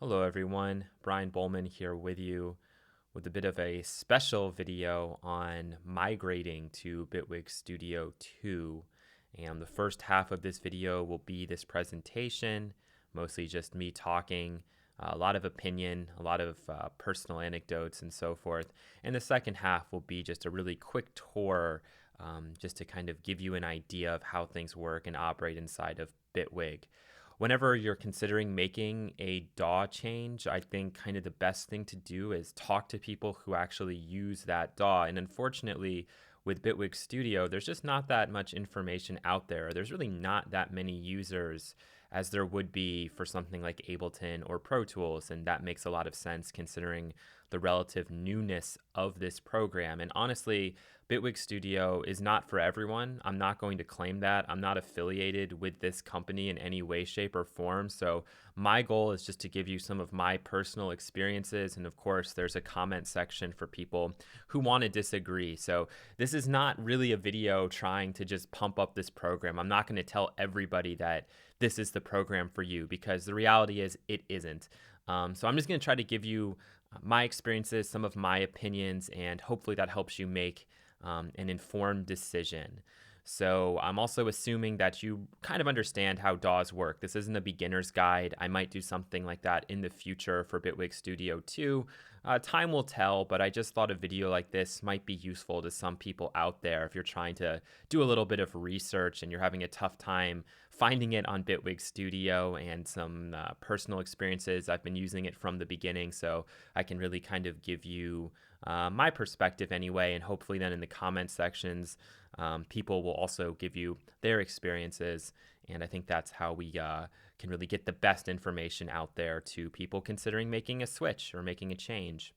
Hello everyone, Brian Bowman here with you with a bit of a special video on migrating to Bitwig Studio 2. And the first half of this video will be this presentation, mostly just me talking, a lot of opinion, a lot of personal anecdotes and so forth. And the second half will be just a really quick tour, just to kind of give you an idea of how things work and operate inside of Bitwig. Whenever you're considering making a DAW change, I think kind of the best thing to do is talk to people who actually use that DAW. And unfortunately, with Bitwig Studio, there's just not that much information out there. There's really not that many users as there would be for something like Ableton or Pro Tools, and that makes a lot of sense considering the relative newness of this program. And honestly, Bitwig Studio is not for everyone. I'm not going to claim that. I'm not affiliated with this company in any way, shape, or form. So my goal is just to give you some of my personal experiences. And of course, there's a comment section for people who want to disagree. So this is not really a video trying to just pump up this program. I'm not going to tell everybody that this is the program for you, because the reality is it isn't. So I'm just going to try to give you my experiences, some of my opinions, and hopefully that helps you make an informed decision. So I'm also assuming that you kind of understand how DAWs work. This isn't a beginner's guide. I might do something like that in the future for Bitwig Studio 2. Time will tell, but I just thought a video like this might be useful to some people out there if you're trying to do a little bit of research and you're having a tough time finding it on Bitwig Studio, and some personal experiences. I've been using it from the beginning, so I can really kind of give you my perspective anyway, and hopefully then in the comment sections, people will also give you their experiences, and I think that's how we can really get the best information out there to people considering making a switch or making a change.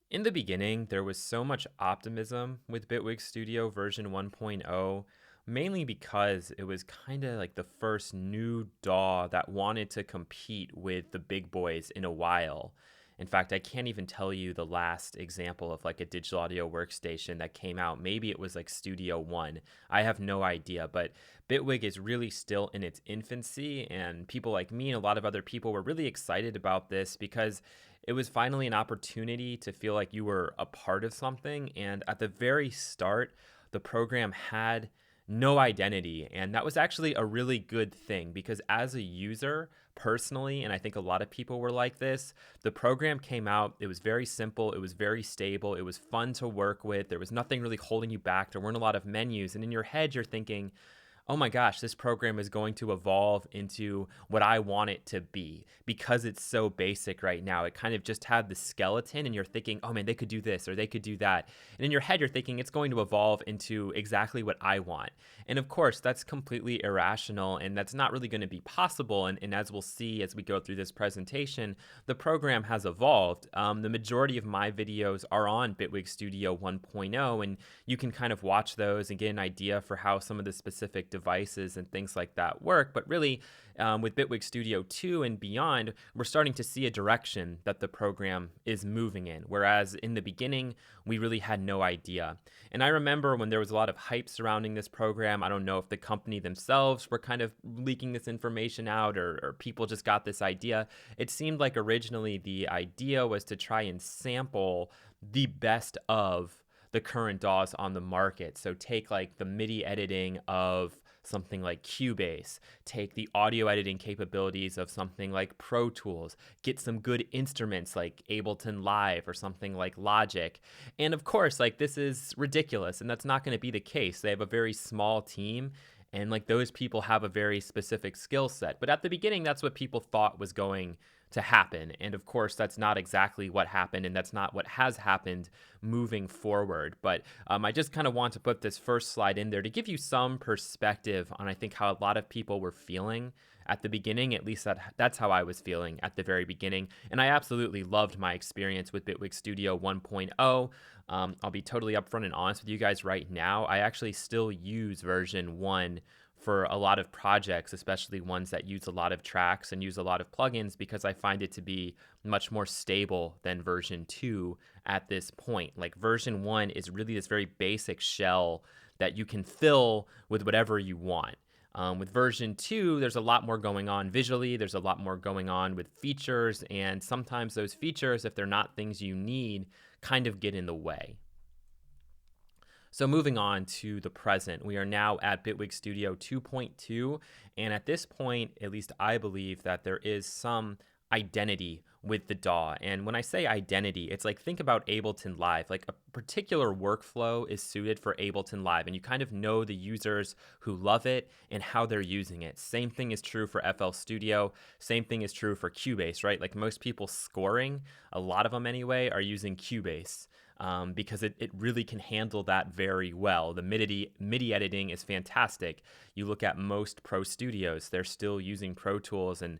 In the beginning, there was so much optimism with Bitwig Studio version 1.0, mainly because it was kind of like the first new DAW that wanted to compete with the big boys in a while. In fact, I can't even tell you the last example of like a digital audio workstation that came out. Maybe it was like Studio One. I have no idea, but Bitwig is really still in its infancy, and people like me and a lot of other people were really excited about this because it was finally an opportunity to feel like you were a part of something. And at the very start, the program had no identity. And that was actually a really good thing, because as a user personally, and I think a lot of people were like this, the program came out, it was very simple, it was very stable, it was fun to work with, there was nothing really holding you back, there weren't a lot of menus. And in your head, you're thinking, oh my gosh, this program is going to evolve into what I want it to be, because it's so basic right now. It kind of just had the skeleton, and you're thinking, oh man, they could do this or they could do that. And in your head, you're thinking it's going to evolve into exactly what I want. And of course, that's completely irrational, and that's not really going to be possible. And as we'll see as we go through this presentation, the program has evolved. The majority of my videos are on Bitwig Studio 1.0, and you can kind of watch those and get an idea for how some of the specific devices and things like that work. But really, with Bitwig Studio 2 and beyond, we're starting to see a direction that the program is moving in, whereas in the beginning, we really had no idea. And I remember when there was a lot of hype surrounding this program. I don't know if the company themselves were kind of leaking this information out, or people just got this idea. It seemed like originally the idea was to try and sample the best of the current DAWs on the market. So take like the MIDI editing of something like Cubase, take the audio editing capabilities of something like Pro Tools, get some good instruments like Ableton Live or something like Logic. And of course, like, this is ridiculous, and that's not going to be the case. They have a very small team, and like, those people have a very specific skill set. But at the beginning, that's what people thought was going to happen. And of course, that's not exactly what happened, and that's not what has happened moving forward. But I just kind of want to put this first slide in there to give you some perspective on, I think, how a lot of people were feeling at the beginning. At least that's how I was feeling at the very beginning. And I absolutely loved my experience with Bitwig Studio 1.0. I'll be totally upfront and honest with you guys right now. I actually still use version 1 for a lot of projects, especially ones that use a lot of tracks and use a lot of plugins, because I find it to be much more stable than version 2 at this point. Like, version 1 is really this very basic shell that you can fill with whatever you want. With version 2, there's a lot more going on visually. There's a lot more going on with features. And sometimes those features, if they're not things you need, kind of get in the way. So moving on to the present, we are now at Bitwig Studio 2.2. And at this point, at least I believe that there is some identity with the DAW. And when I say identity, it's like, think about Ableton Live. Like, a particular workflow is suited for Ableton Live, and you kind of know the users who love it and how they're using it. Same thing is true for FL Studio. Same thing is true for Cubase, right? Like, most people scoring, a lot of them anyway, are using Cubase. Because it really can handle that very well. The MIDI editing is fantastic. You look at most pro studios, they're still using Pro Tools, and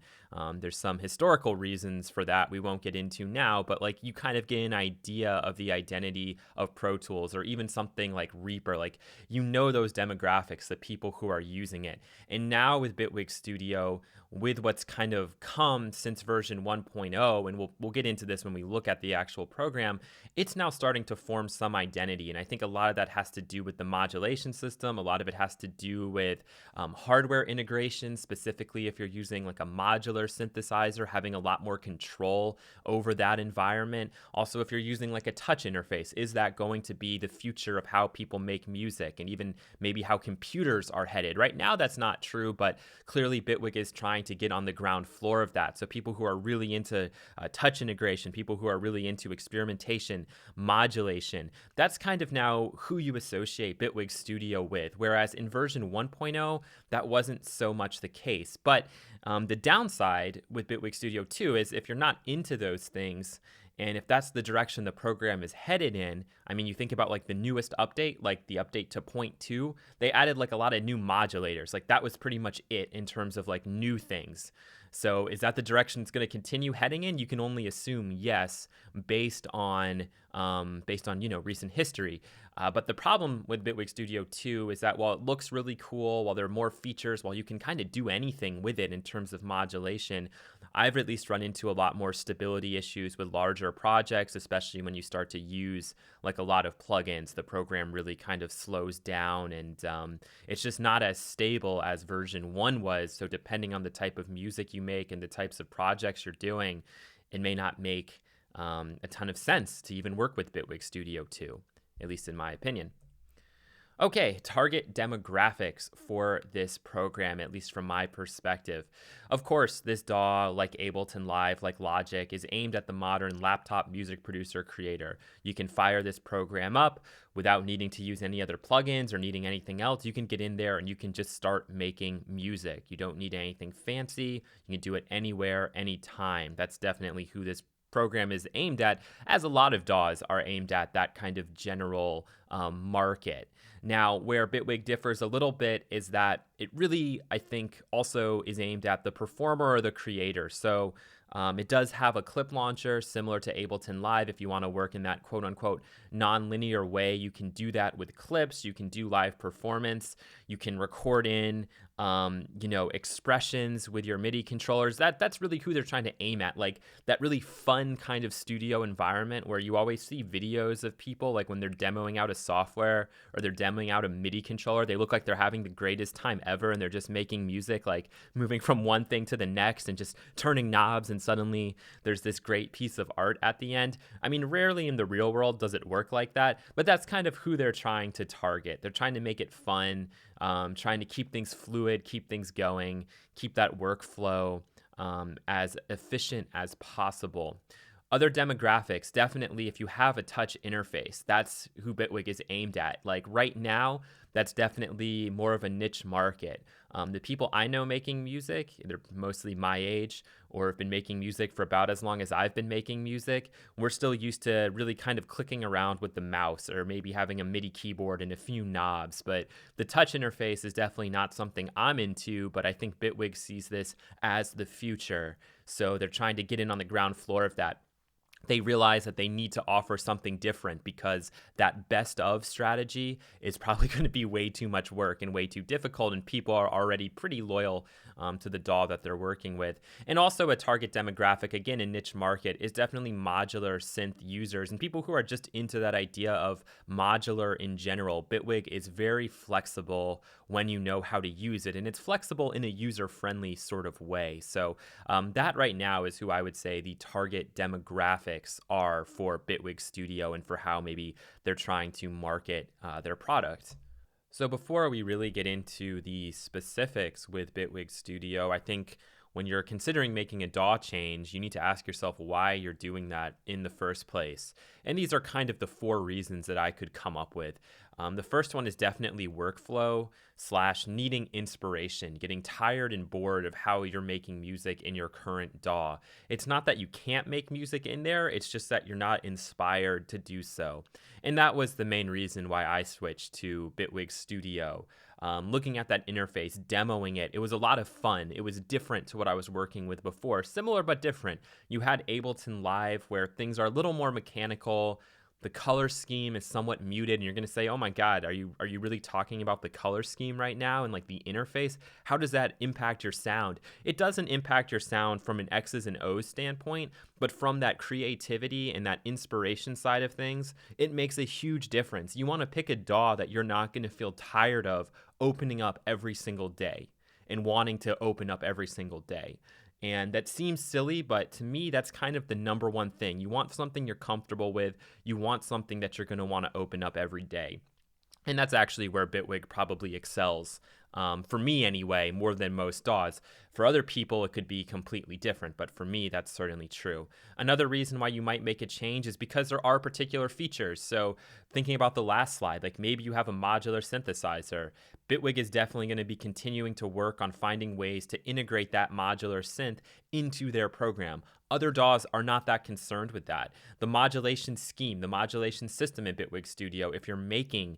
there's some historical reasons for that we won't get into now, but like, you kind of get an idea of the identity of Pro Tools, or even something like Reaper. Like, you know those demographics, the people who are using it. And now with Bitwig Studio, with what's kind of come since version 1.0, and we'll get into this when we look at the actual program, it's now starting to form some identity. And I think a lot of that has to do with the modulation system. A lot of it has to do with hardware integration, specifically if you're using like a modular synthesizer, having a lot more control over that environment. Also, if you're using like a touch interface, is that going to be the future of how people make music, and even maybe how computers are headed? Right now, that's not true, but clearly Bitwig is trying to get on the ground floor of that. So people who are really into touch integration, people who are really into experimentation, modulation, that's kind of now who you associate Bitwig Studio with. Whereas in version 1.0, that wasn't so much the case. But the downside with Bitwig Studio 2 is, if you're not into those things, and if that's the direction the program is headed in, I mean, you think about like the newest update, like the update to 0.2, they added like a lot of new modulators. Like, that was pretty much it in terms of like new things. So is that the direction it's going to continue heading in? You can only assume yes, based on recent history. But the problem with Bitwig Studio 2 is that while it looks really cool, while there are more features, while you can kind of do anything with it in terms of modulation, I've at least run into a lot more stability issues with larger projects, especially when you start to use like a lot of plugins. The program really kind of slows down, and it's just not as stable as version 1 was. So depending on the type of music you make and the types of projects you're doing, it may not make a ton of sense to even work with Bitwig Studio 2, at least in my opinion. Okay, target demographics for this program, at least from my perspective. Of course, this DAW, like Ableton Live, like Logic, is aimed at the modern laptop music producer creator. You can fire this program up without needing to use any other plugins or needing anything else. You can get in there and you can just start making music. You don't need anything fancy. You can do it anywhere, anytime. That's definitely who this program is aimed at, as a lot of DAWs are aimed at that kind of general market. Now, where Bitwig differs a little bit is that it really, I think, also is aimed at the performer or the creator. So it does have a clip launcher similar to Ableton Live. If you want to work in that quote-unquote non-linear way, you can do that with clips. You can do live performance. You can record in expressions with your MIDI controllers. That's really who they're trying to aim at, like that really fun kind of studio environment where you always see videos of people, like when they're demoing out a software or they're demoing out a MIDI controller, they look like they're having the greatest time ever, and they're just making music, like moving from one thing to the next and just turning knobs, and suddenly there's this great piece of art at the end. I mean, rarely in the real world does it work like that, but that's kind of who they're trying to target. They're trying to make it fun, trying to keep things fluid, keep things going, keep that workflow as efficient as possible. Other demographics, definitely if you have a touch interface, that's who Bitwig is aimed at. Like right now, that's definitely more of a niche market. The people I know making music, they're mostly my age or have been making music for about as long as I've been making music. We're still used to really kind of clicking around with the mouse or maybe having a MIDI keyboard and a few knobs. But the touch interface is definitely not something I'm into, but I think Bitwig sees this as the future. So they're trying to get in on the ground floor of that. they realize that they need to offer something different because that best of strategy is probably going to be way too much work and way too difficult, and people are already pretty loyal to the DAW that they're working with. And also a target demographic, again, a niche market, is definitely modular synth users and people who are just into that idea of modular in general. Bitwig is very flexible when you know how to use it, and it's flexible in a user-friendly sort of way. So that right now is who I would say the target demographics are for Bitwig Studio and for how maybe they're trying to market their product. So before we really get into the specifics with Bitwig Studio, I think when you're considering making a DAW change, you need to ask yourself why you're doing that in the first place. And these are kind of the 4 reasons that I could come up with. The first one is definitely workflow / needing inspiration, getting tired and bored of how you're making music in your current DAW. It's not that you can't make music in there, it's just that you're not inspired to do so. And that was the main reason why I switched to Bitwig Studio. Looking at that interface, demoing it, it was a lot of fun. It was different to what I was working with before. Similar but different. You had Ableton Live where things are a little more mechanical. The color scheme is somewhat muted, and you're going to say, oh my God, are you really talking about the color scheme right now and like the interface? How does that impact your sound? It doesn't impact your sound from an X's and O's standpoint, but from that creativity and that inspiration side of things, it makes a huge difference. You want to pick a DAW that you're not going to feel tired of opening up every single day and wanting to open up every single day. And that seems silly, but to me, that's kind of the number one thing. You want something you're comfortable with. You want something that you're going to want to open up every day. And that's actually where Bitwig probably excels. For me anyway, more than most DAWs. For other people, it could be completely different, but for me, that's certainly true. Another reason why you might make a change is because there are particular features. So thinking about the last slide, like maybe you have a modular synthesizer. Bitwig is definitely going to be continuing to work on finding ways to integrate that modular synth into their program. Other DAWs are not that concerned with that. The modulation scheme, the modulation system in Bitwig Studio, if you're making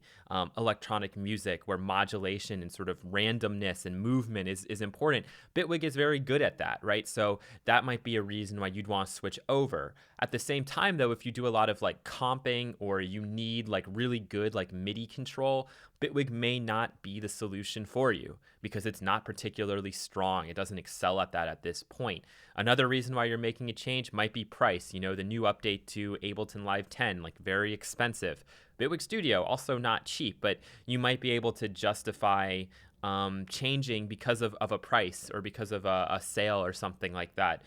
electronic music where modulation and sort of randomness and movement is important, Bitwig is very good at that, right? So that might be a reason why you'd want to switch over. At the same time, though, if you do a lot of like comping or you need like really good like MIDI control, Bitwig may not be the solution for you because it's not particularly strong. It doesn't excel at that at this point. Another reason why you're making a change might be price. You know, the new update to Ableton Live 10, like very expensive. Bitwig Studio, also not cheap, but you might be able to justify changing because of a price or because of a sale or something like that.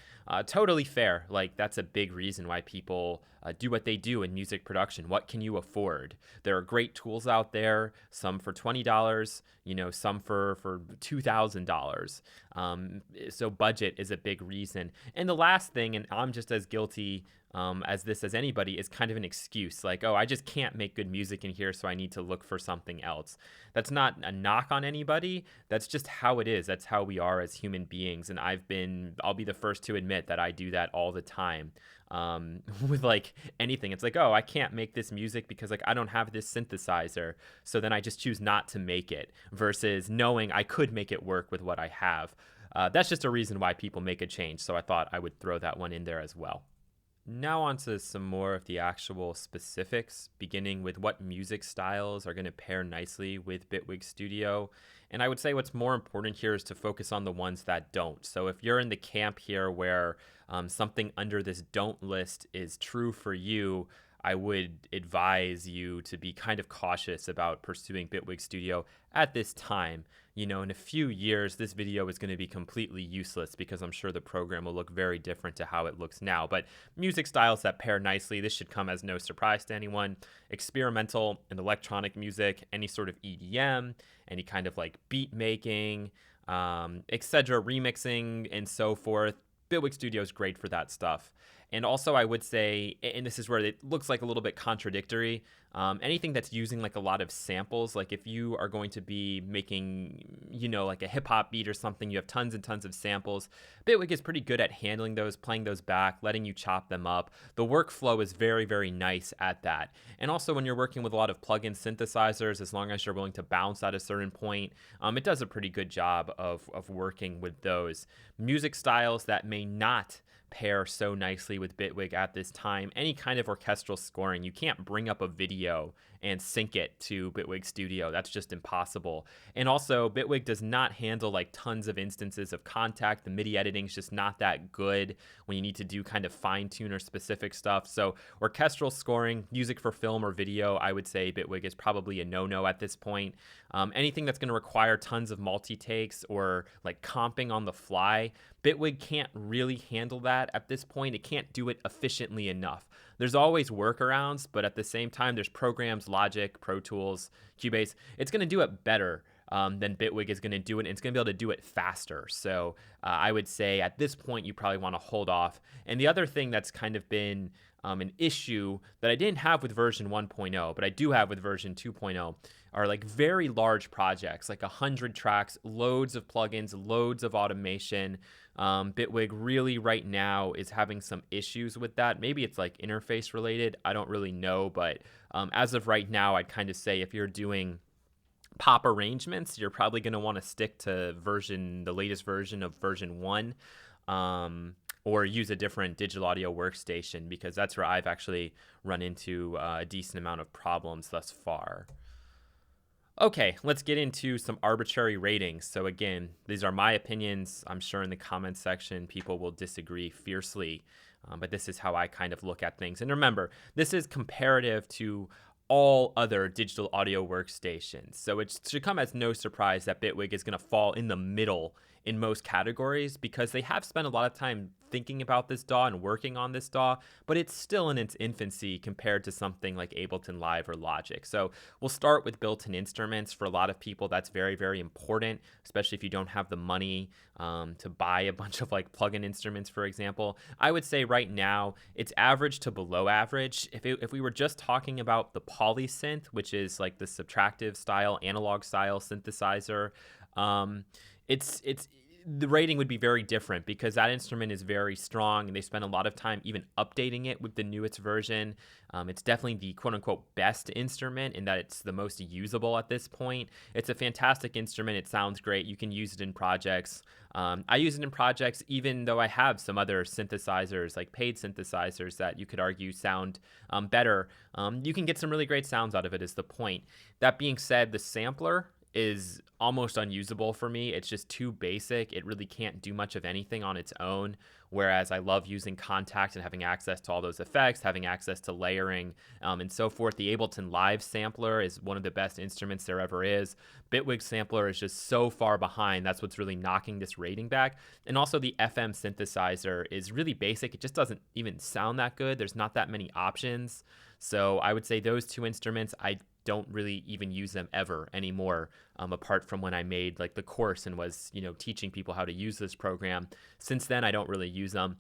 Totally fair. Like that's a big reason why people do what they do in music production. What can you afford? There are great tools out there, some for $20, you know, some for $2,000. So budget is a big reason. And the last thing, and I'm just as guilty as anybody, is kind of an excuse like, oh, I just can't make good music in here, so I need to look for something else. That's not a knock on anybody. That's just how it is. That's how we are as human beings. And I'll be the first to admit that I do that all the time. With like anything, it's like, oh, I can't make this music because like I don't have this synthesizer, so then I just choose not to make it versus knowing I could make it work with what I have. That's just a reason why people make a change, so I thought I would throw that one in there as well. Now on to some more of the actual specifics, beginning with what music styles are going to pair nicely with Bitwig Studio. And I would say what's more important here is to focus on the ones that don't. So if you're in the camp here where something under this don't list is true for you, I would advise you to be kind of cautious about pursuing Bitwig Studio at this time. You know, in a few years, this video is going to be completely useless because I'm sure the program will look very different to how it looks now. But music styles that pair nicely, this should come as no surprise to anyone. Experimental and electronic music, any sort of EDM, any kind of like beat making, etc., remixing, and so forth. Bitwig Studio is great for that stuff. And also I would say, and this is where it looks like a little bit contradictory, anything that's using like a lot of samples, like if you are going to be making, you know, like a hip hop beat or something, you have tons and tons of samples. Bitwig is pretty good at handling those, playing those back, letting you chop them up. The workflow is very, very nice at that. And also when you're working with a lot of plug-in synthesizers, as long as you're willing to bounce at a certain point, it does a pretty good job of working with those. Music styles that may not pair so nicely with Bitwig at this time. Any kind of orchestral scoring, you can't bring up a video and sync it to Bitwig Studio. That's just impossible. And also, Bitwig does not handle like tons of instances of contact. The MIDI editing is just not that good when you need to do kind of fine tune or specific stuff. So orchestral scoring, music for film or video, I would say Bitwig is probably a no-no at this point. Anything that's going to require tons of multi-takes or like comping on the fly, Bitwig can't really handle that at this point. It can't do it efficiently enough. There's always workarounds, but at the same time, there's programs, Logic, Pro Tools, Cubase. It's going to do it better than Bitwig is going to do it, and it's going to be able to do it faster. So I would say at this point, you probably want to hold off. And the other thing that's kind of been an issue that I didn't have with version 1.0, but I do have with version 2.0, are like very large projects, like 100 tracks, loads of plugins, loads of automation. Bitwig really right now is having some issues with that. Maybe it's like interface related. I don't really know, but as of right now, I'd kind of say if you're doing pop arrangements, you're probably going to want to stick to the latest version of version 1. Or use a different digital audio workstation, because that's where I've actually run into a decent amount of problems thus far. Okay, let's get into some arbitrary ratings. So again, these are my opinions. I'm sure in the comments section, people will disagree fiercely, but this is how I kind of look at things. And remember, this is comparative to all other digital audio workstations. So it should come as no surprise that Bitwig is going to fall in the middle in most categories, because they have spent a lot of time thinking about this DAW and working on this DAW, but it's still in its infancy compared to something like Ableton Live or Logic. So we'll start with Builtin Instruments. For a lot of people, that's very, very important, especially if you don't have the money to buy a bunch of like plugin instruments, for example. I would say right now it's average to below average. If we were just talking about the polysynth, which is like the subtractive style, analog style synthesizer, it's the rating would be very different, because that instrument is very strong and they spend a lot of time even updating it with the newest version. It's definitely the quote-unquote best instrument in that it's the most usable at this point. It's a fantastic instrument. It sounds great. You can use it in projects. I use it in projects even though I have some other synthesizers, like paid synthesizers, that you could argue sound better. You can get some really great sounds out of it, is the point. That being said, the sampler is almost unusable for me. It's just too basic. It really can't do much of anything on its own, whereas I love using Kontakt and having access to all those effects, having access to layering, and so forth. The Ableton Live sampler is one of the best instruments there ever is. Bitwig sampler is just so far behind. That's what's really knocking this rating back. And also the FM synthesizer is really basic. It just doesn't even sound that good. There's not that many options. So I would say those two instruments, I don't really even use them ever anymore, apart from when I made like the course and was, teaching people how to use this program. Since then, I don't really use them.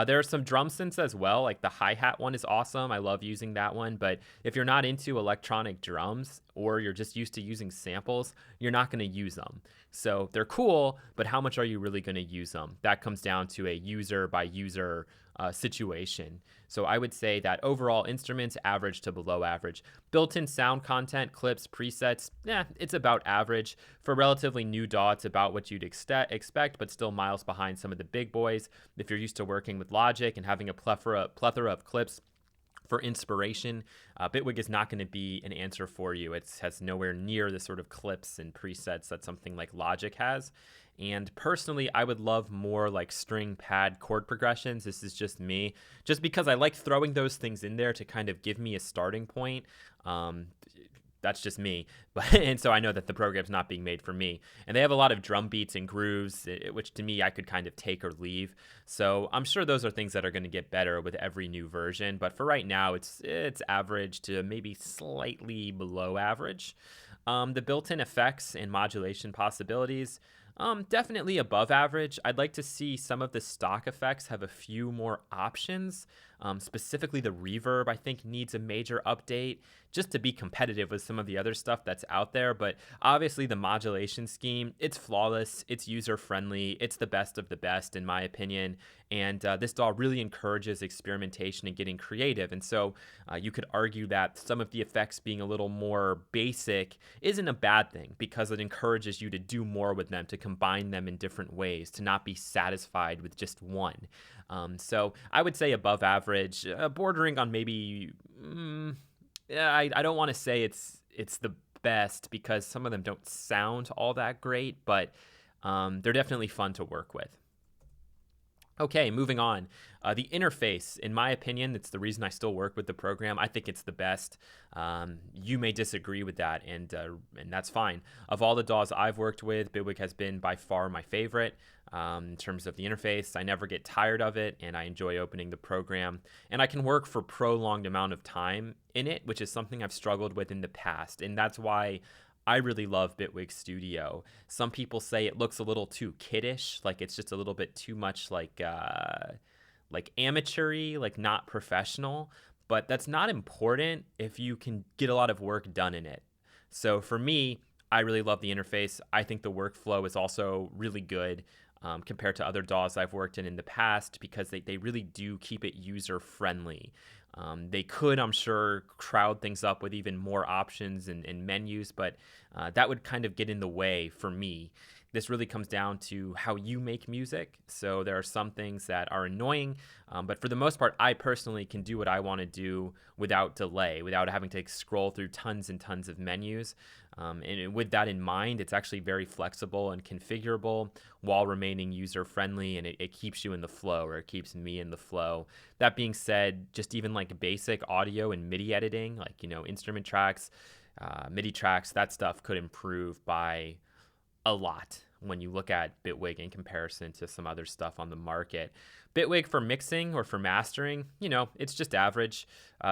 There are some drum synths as well, like the hi-hat one is awesome. I love using that one, but if you're not into electronic drums, or you're just used to using samples, you're not going to use them. So they're cool, but how much are you really going to use them? That comes down to a user by user situation. So I would say that overall instruments, average to below average. Built-in sound content, clips, presets, it's about average. For relatively new DAW, it's about what you'd expect, but still miles behind some of the big boys. If you're used to working with Logic and having a plethora of clips for inspiration, Bitwig is not going to be an answer for you. It has nowhere near the sort of clips and presets that something like Logic has. And personally, I would love more like string pad chord progressions. This is just me, just because I like throwing those things in there to kind of give me a starting point. That's just me. And so I know that the program's not being made for me. And they have a lot of drum beats and grooves, which to me I could kind of take or leave. So I'm sure those are things that are going to get better with every new version. But for right now, it's average to maybe slightly below average. The built-in effects and modulation possibilities, definitely above average. I'd like to see some of the stock effects have a few more options. Specifically the reverb, I think, needs a major update just to be competitive with some of the other stuff that's out there. But obviously the modulation scheme, it's flawless, it's user-friendly, it's the best of the best in my opinion. And this DAW really encourages experimentation and getting creative. And so you could argue that some of the effects being a little more basic isn't a bad thing, because it encourages you to do more with them, to combine them in different ways, to not be satisfied with just one. So I would say above average, bordering on maybe, I don't want to say it's the best, because some of them don't sound all that great, but they're definitely fun to work with. Okay, moving on. The interface, in my opinion, it's the reason I still work with the program. I think it's the best. You may disagree with that, and that's fine. Of all the DAWs I've worked with, Bitwig has been by far my favorite in terms of the interface. I never get tired of it, and I enjoy opening the program. And I can work for a prolonged amount of time in it, which is something I've struggled with in the past. And that's why I really love Bitwig Studio. Some people say it looks a little too kiddish, like it's just a little bit too much like amateur-y, like not professional, but that's not important if you can get a lot of work done in it. So for me, I really love the interface. I think the workflow is also really good compared to other DAWs I've worked in the past, because they really do keep it user-friendly. They could, I'm sure, crowd things up with even more options and menus, but that would kind of get in the way for me. This really comes down to how you make music. So there are some things that are annoying, but for the most part, I personally can do what I want to do without delay, without having to scroll through tons and tons of menus. And with that in mind, it's actually very flexible and configurable while remaining user-friendly, and it keeps you in the flow, or it keeps me in the flow. That being said, just even like basic audio and MIDI editing, like, instrument tracks, MIDI tracks, that stuff could improve by a lot when you look at Bitwig in comparison to some other stuff on the market. Bitwig for mixing or for mastering, it's just average.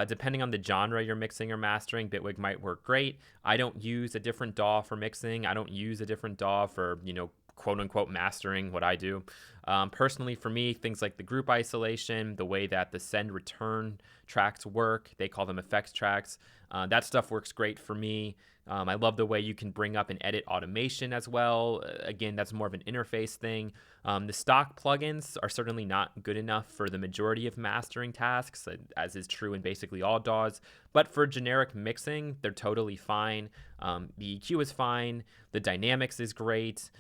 Depending on the genre you're mixing or mastering, Bitwig might work great. I don't use a different DAW for mixing. I don't use a different DAW for, quote unquote mastering what I do. Personally, for me, things like the group isolation, the way that the send return tracks work, they call them effects tracks. That stuff works great for me. I love the way you can bring up and edit automation as well. Again, that's more of an interface thing. The stock plugins are certainly not good enough for the majority of mastering tasks, as is true in basically all DAWs. But for generic mixing, they're totally fine. The EQ is fine. The dynamics is great.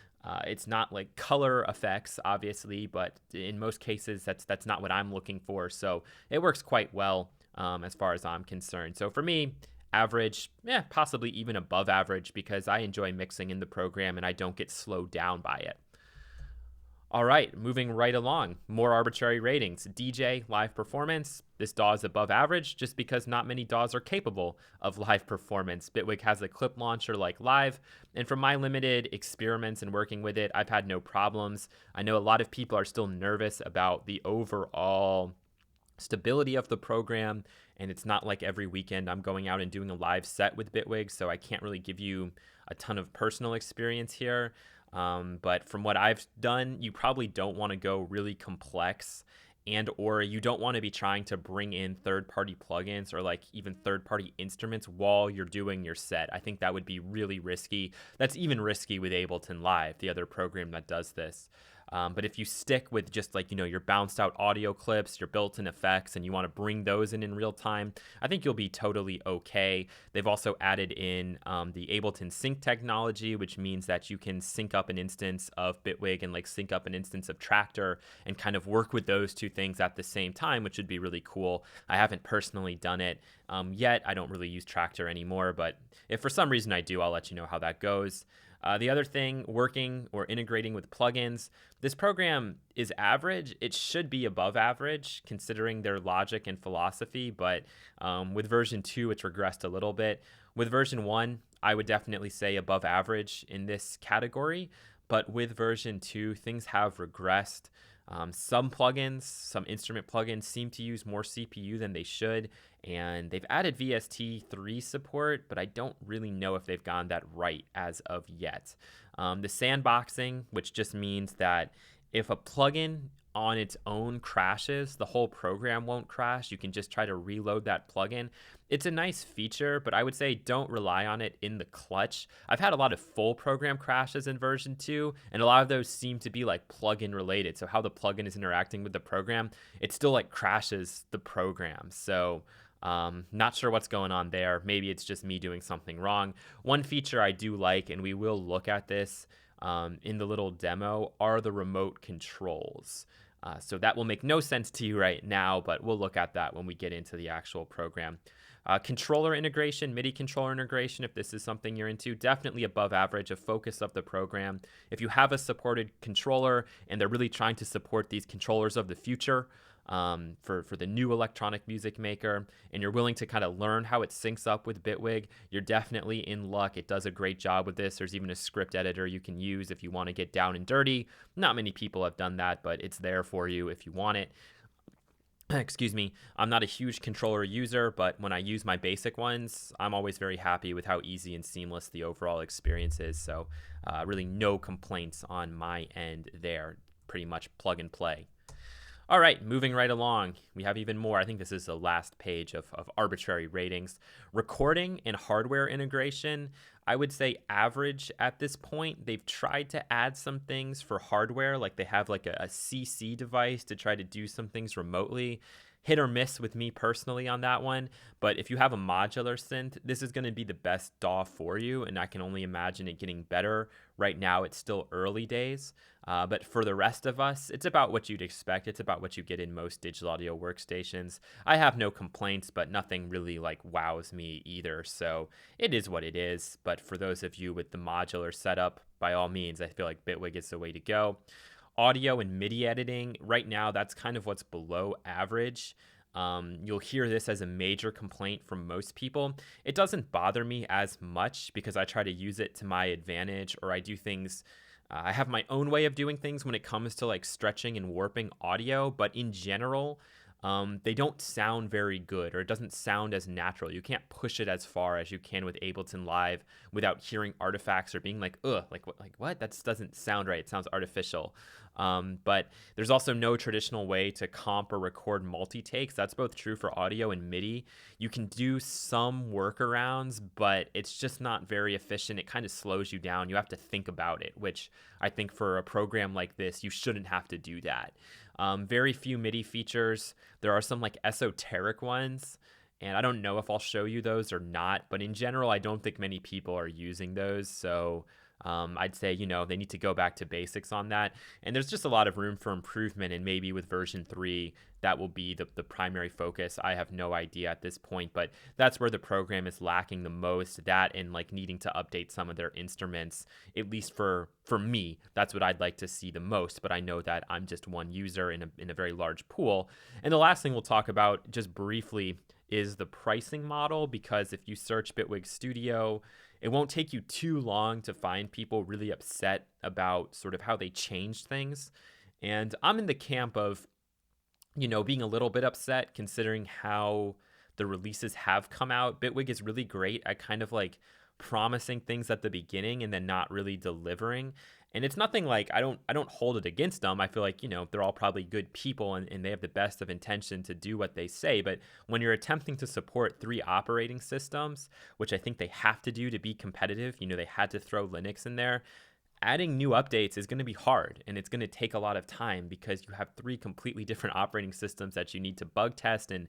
It's not like color effects, obviously, but in most cases, that's not what I'm looking for. So it works quite well as far as I'm concerned. So for me, average, possibly even above average, because I enjoy mixing in the program and I don't get slowed down by it. All right, moving right along, more arbitrary ratings. DJ, live performance. This DAW is above average just because not many DAWs are capable of live performance. Bitwig has a clip launcher like Live, and from my limited experiments and working with it, I've had no problems. I know a lot of people are still nervous about the overall stability of the program, and it's not like every weekend I'm going out and doing a live set with Bitwig, so I can't really give you a ton of personal experience here. But from what I've done, you probably don't want to go really complex, and or you don't want to be trying to bring in third-party plugins or like even third-party instruments while you're doing your set. I think that would be really risky. That's even risky with Ableton Live, the other program that does this. But if you stick with just like, your bounced out audio clips, your built-in effects, and you want to bring those in real time, I think you'll be totally okay. They've also added in the Ableton Sync technology, which means that you can sync up an instance of Bitwig and like sync up an instance of Tractor and kind of work with those two things at the same time, which would be really cool. I haven't personally done it yet. I don't really use Tractor anymore, but if for some reason I do, I'll let you know how that goes. The other thing, working or integrating with plugins, this program is average. It should be above average considering their logic and philosophy, but with version 2, it's regressed a little bit. With version 1, I would definitely say above average in this category, but with version 2, things have regressed. Some plugins, some instrument plugins seem to use more CPU than they should, and they've added VST3 support, but I don't really know if they've gone that right as of yet. The sandboxing, which just means that if a plugin on its own crashes, the whole program won't crash. You can just try to reload that plugin. It's a nice feature, but I would say don't rely on it in the clutch. I've had a lot of full program crashes in version 2, and a lot of those seem to be like plugin related. So how the plugin is interacting with the program, it still like crashes the program. So not sure what's going on there. Maybe it's just me doing something wrong. One feature I do like, and we will look at this in the little demo, are the remote controls. So that will make no sense to you right now, but we'll look at that when we get into the actual program. Controller integration, MIDI controller integration, if this is something you're into, definitely above average, a focus of the program. If you have a supported controller and they're really trying to support these controllers of the future, for the new electronic music maker, and you're willing to kind of learn how it syncs up with Bitwig, you're definitely in luck. It does a great job with this. There's even a script editor you can use if you want to get down and dirty. Not many people have done that, but it's there for you if you want it. Excuse me, I'm not a huge controller user, but when I use my basic ones, I'm always very happy with how easy and seamless the overall experience is. So really no complaints on my end there. Pretty much plug and play. All right, moving right along, we have even more. I think this is the last page of arbitrary ratings. Recording and hardware integration, I would say average at this point. They've tried to add some things for hardware, like they have like a CC device to try to do some things remotely. Hit or miss with me personally on that one, but if you have a modular synth, this is going to be the best DAW for you, and I can only imagine it getting better. Right now, it's still early days, but for the rest of us, it's about what you'd expect. It's about what you get in most digital audio workstations. I have no complaints, but nothing really like wows me either, so it is what it is. But for those of you with the modular setup, by all means, I feel like Bitwig is the way to go. Audio and MIDI editing, right now, that's kind of what's below average. You'll hear this as a major complaint from most people. It doesn't bother me as much because I try to use it to my advantage, or I do things, I have my own way of doing things when it comes to like stretching and warping audio, but in general, they don't sound very good, or it doesn't sound as natural. You can't push it as far as you can with Ableton Live without hearing artifacts or being like, ugh, like what? That doesn't sound right. It sounds artificial. But there's also no traditional way to comp or record multi-takes. That's both true for audio and MIDI. You can do some workarounds, but it's just not very efficient. It kind of slows you down. You have to think about it, which I think for a program like this, you shouldn't have to do that. Very few MIDI features. There are some like esoteric ones, and I don't know if I'll show you those or not, but in general, I don't think many people are using those. So I'd say, they need to go back to basics on that. And there's just a lot of room for improvement, and maybe with version 3, that will be the primary focus. I have no idea at this point, but that's where the program is lacking the most, that and like needing to update some of their instruments, at least for me. That's what I'd like to see the most, but I know that I'm just one user in a very large pool. And the last thing we'll talk about just briefly is the pricing model, because if you search Bitwig Studio, it won't take you too long to find people really upset about sort of how they changed things. And I'm in the camp of, being a little bit upset considering how the releases have come out. Bitwig is really great at kind of like promising things at the beginning and then not really delivering. And it's nothing like I don't hold it against them. I feel like, they're all probably good people and they have the best of intention to do what they say. But when you're attempting to support 3 operating systems, which I think they have to do to be competitive, they had to throw Linux in there. Adding new updates is going to be hard, and it's going to take a lot of time because you have 3 completely different operating systems that you need to bug test, and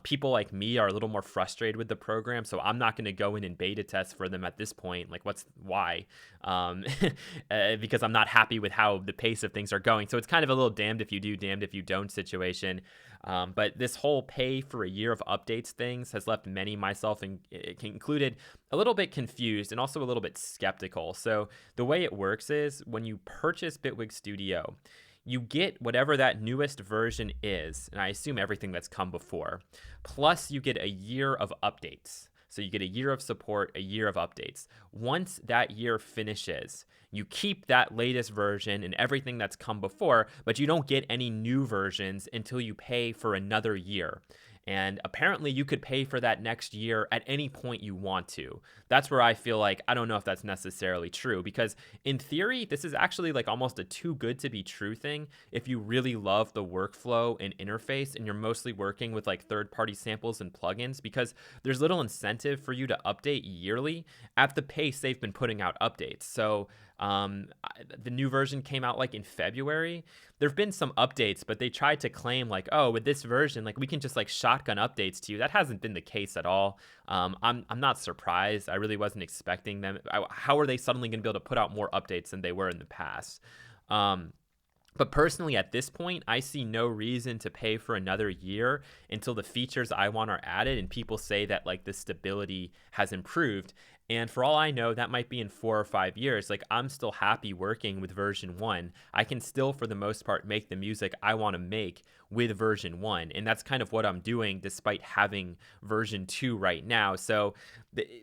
people like me are a little more frustrated with the program, so I'm not going to go in and beta test for them at this point. Like, why? Because I'm not happy with how the pace of things are going. So it's kind of a little damned if you do, damned if you don't situation. But this whole pay for a year of updates things has left many, myself included, a little bit confused and also a little bit skeptical. So the way it works is when you purchase Bitwig Studio, you get whatever that newest version is, and I assume everything that's come before, plus you get a year of updates. So you get a year of support, a year of updates. Once that year finishes, you keep that latest version and everything that's come before, but you don't get any new versions until you pay for another year. And apparently you could pay for that next year at any point you want to. That's where I feel like I don't know if that's necessarily true, because in theory, this is actually like almost a too good to be true thing if you really love the workflow and interface and you're mostly working with like third-party samples and plugins, because there's little incentive for you to update yearly at the pace they've been putting out updates. So the new version came out like in February. There've been some updates, but they tried to claim like, oh, with this version, like we can just like shotgun updates to you. That hasn't been the case at all. I'm not surprised. I really wasn't expecting them. How are they suddenly going to be able to put out more updates than they were in the past? But personally, at this point, I see no reason to pay for another year until the features I want are added and people say that like the stability has improved. And for all I know, that might be in 4 or 5 years. Like, I'm still happy working with version 1. I can still, for the most part, make the music I want to make with version 1. And that's kind of what I'm doing despite having version 2 right now. So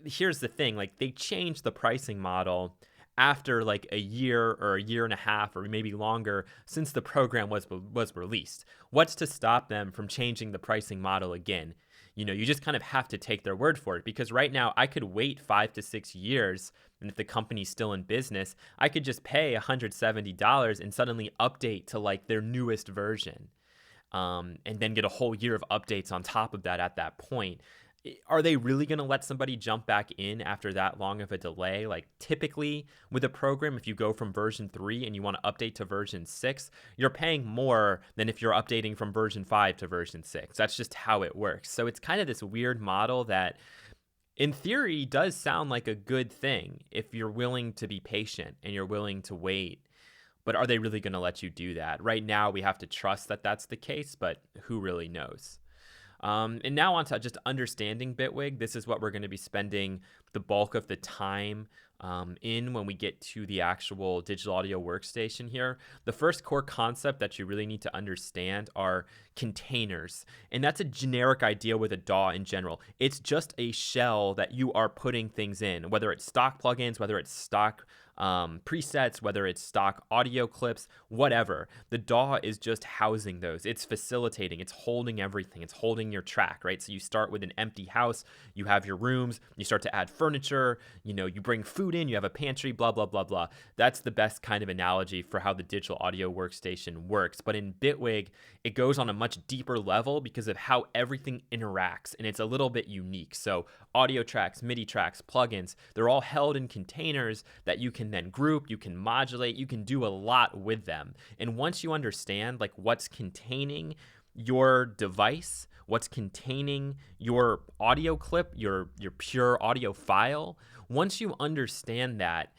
here's the thing. Like, they changed the pricing model after like a year or a year and a half or maybe longer since the program was released. What's to stop them from changing the pricing model again? You just kind of have to take their word for it, because right now I could wait 5 to 6 years, and if the company's still in business, I could just pay $170 and suddenly update to like their newest version, and then get a whole year of updates on top of that at that point. Are they really going to let somebody jump back in after that long of a delay? Like, typically with a program, if you go from version 3 and you want to update to version 6, you're paying more than if you're updating from version 5 to version 6. That's just how it works. So it's kind of this weird model that in theory does sound like a good thing if you're willing to be patient and you're willing to wait. But are they really going to let you do that? Right now, we have to trust that that's the case, but who really knows? And now on to just understanding Bitwig. This is what we're going to be spending the bulk of the time in when we get to the actual digital audio workstation here. The first core concept that you really need to understand are containers. And that's a generic idea with a DAW in general. It's just a shell that you are putting things in, whether it's stock plugins, whether it's stock presets, whether it's stock audio clips, whatever. The DAW is just housing those. It's facilitating, it's holding everything, it's holding your track, right? So you start with an empty house, you have your rooms, you start to add furniture, you bring food in, you have a pantry, blah, blah, blah, blah. That's the best kind of analogy for how the digital audio workstation works. But in Bitwig, it goes on a much deeper level because of how everything interacts, and it's a little bit unique. So audio tracks, MIDI tracks, plugins, they're all held in containers that you can then group, you can modulate, you can do a lot with them. And once you understand like what's containing your device, what's containing your audio clip, your pure audio file, once you understand that,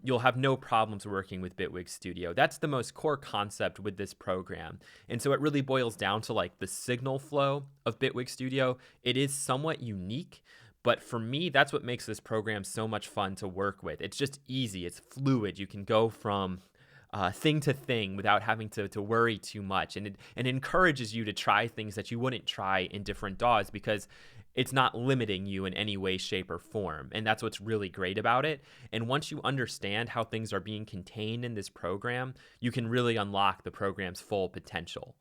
you'll have no problems working with Bitwig Studio. That's the most core concept with this program. And so it really boils down to like the signal flow of Bitwig Studio. It is somewhat unique, but for me, that's what makes this program so much fun to work with. It's just easy. It's fluid. You can go from thing to thing without having to worry too much. And it encourages you to try things that you wouldn't try in different DAWs because it's not limiting you in any way, shape, or form. And that's what's really great about it. And once you understand how things are being contained in this program, you can really unlock the program's full potential,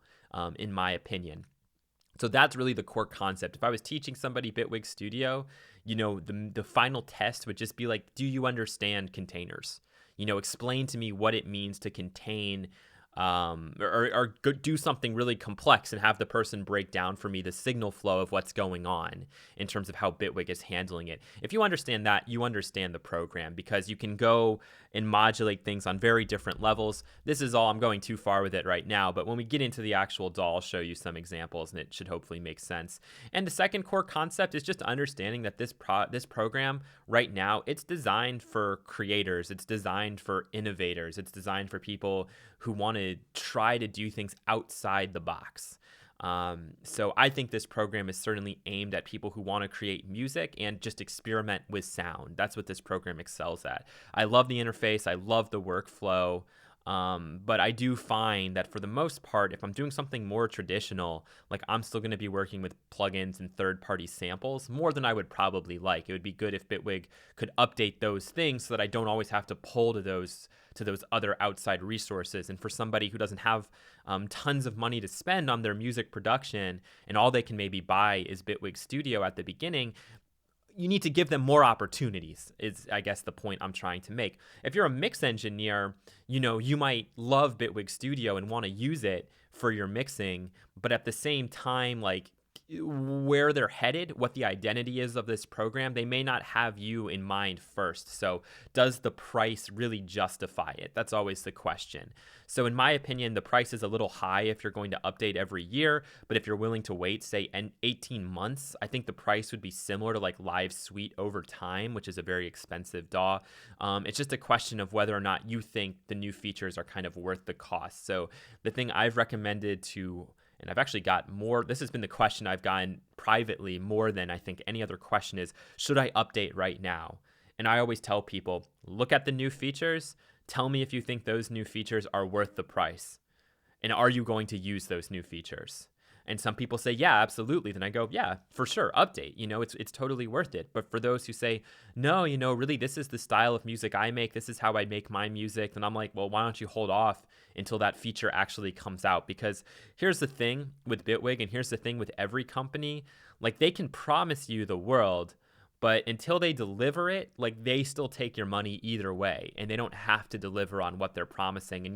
in my opinion. So that's really the core concept. If I was teaching somebody Bitwig Studio, the final test would just be like, do you understand containers? Explain to me what it means to contain or do something really complex and have the person break down for me the signal flow of what's going on in terms of how Bitwig is handling it. If you understand that, you understand the program, because you can go and modulate things on very different levels. This is all, I'm going too far with it right now, but when we get into the actual DAW, I'll show you some examples and it should hopefully make sense. And the second core concept is just understanding that this program right now, it's designed for creators, it's designed for innovators, it's designed for people who want to try to do things outside the box. So I think this program is certainly aimed at people who want to create music and just experiment with sound. That's what this program excels at. I love the interface. I love the workflow. But I do find that for the most part, if I'm doing something more traditional, like I'm still going to be working with plugins and third-party samples more than I would probably like. It would be good if Bitwig could update those things so that I don't always have to pull to those other outside resources. And for somebody who doesn't have tons of money to spend on their music production and all they can maybe buy is Bitwig Studio at the beginning, you need to give them more opportunities is, I guess, the point I'm trying to make. If you're a mix engineer, you might love Bitwig Studio and want to use it for your mixing, but at the same time, like where they're headed, what the identity is of this program, they may not have you in mind first. So does the price really justify it? That's always the question. So in my opinion, the price is a little high if you're going to update every year, but if you're willing to wait, say 18 months, I think the price would be similar to like Live Suite over time, which is a very expensive DAW. It's just a question of whether or not you think the new features are kind of worth the cost. So the thing I've recommended and I've actually got more, this has been the question I've gotten privately more than I think any other question is, should I update right now? And I always tell people, look at the new features, tell me if you think those new features are worth the price. And are you going to use those new features? And some people say, yeah, absolutely. Then I go, yeah, for sure, update. It's totally worth it. But for those who say, no, really, this is the style of music I make. This is how I make my music. Then I'm like, well, why don't you hold off until that feature actually comes out? Because here's the thing with Bitwig, and here's the thing with every company. Like, they can promise you the world, but until they deliver it, like, they still take your money either way. And they don't have to deliver on what they're promising. And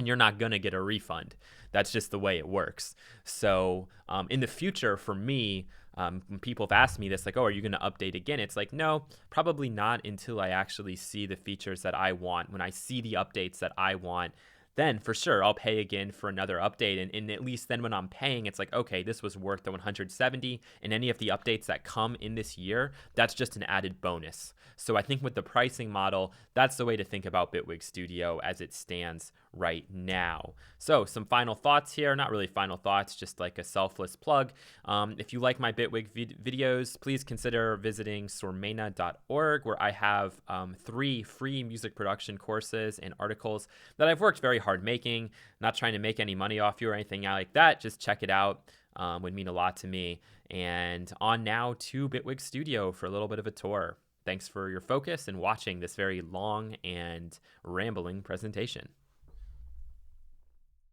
you're not going to get a refund. That's just the way it works. So in the future, for me, when people have asked me this, like, oh, are you going to update again? It's like, no, probably not until I actually see the features that I want. When I see the updates that I want, then for sure I'll pay again for another update. And at least then when I'm paying, it's like, okay, this was worth the 170, and any of the updates that come in this year, that's just an added bonus. So I think with the pricing model, that's the way to think about Bitwig Studio as it stands right now. So some final thoughts here, not really final thoughts, just like a selfless plug. If you like my Bitwig videos, please consider visiting sormena.org, where I have 3 free music production courses and articles that I've worked very hard making. Not trying to make any money off you or anything like that. Just check it out. Would mean a lot to me. And on now to Bitwig Studio for a little bit of a tour. Thanks for your focus and watching this very long and rambling presentation.